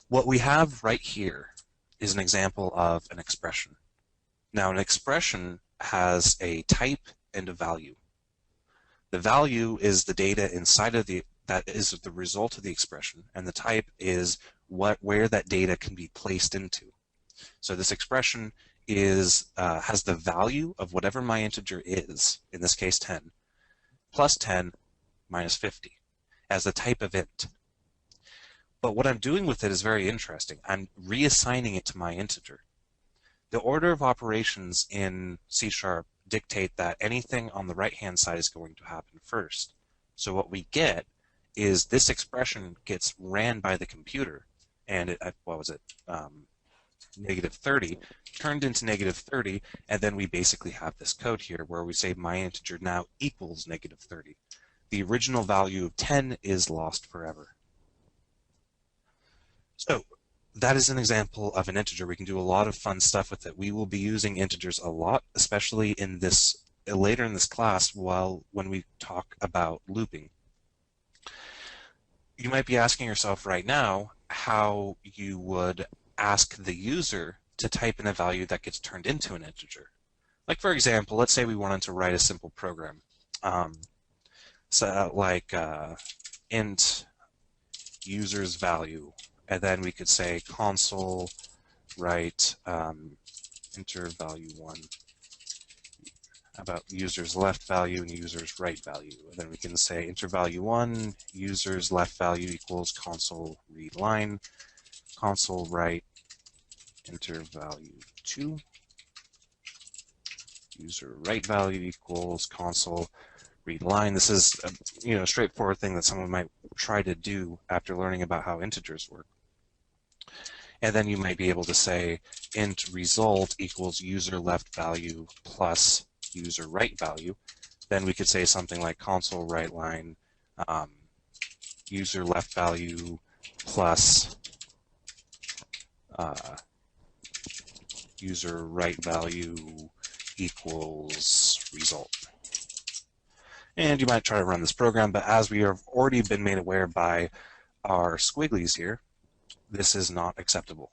What we have right here is an example of an expression. Now, an expression has a type and a value. The value is the data inside of that is the result of the expression, and the type is where that data can be placed into. So this expression has the value of whatever my integer is, in this case 10, plus 10 minus 50 as the type of int. But what I'm doing with it is very interesting. I'm reassigning it to my integer. The order of operations in C# dictate that anything on the right-hand side is going to happen first. So what we get is this expression gets ran by the computer, and what was it? Negative 30, turned into negative 30, and then we basically have this code here where we say my integer now equals negative 30. The original value of 10 is lost forever. So that is an example of an integer. We can do a lot of fun stuff with it. We will be using integers a lot, especially in this later in this class when we talk about looping. You might be asking yourself right now how you would ask the user to type in a value that gets turned into an integer. Like, for example, let's say we wanted to write a simple program. Int user's value, and then we could say console write enter value 1 about user's left value and user's right value. And then we can say enter value 1, user's left value equals console read line, console write enter value 2, user right value equals console read line. This is a straightforward thing that someone might try to do after learning about how integers work. And then you might be able to say int result equals user left value plus user right value. Then we could say something like console write line user left value plus user right value equals result. And you might try to run this program, but as we have already been made aware by our squigglies here, this is not acceptable.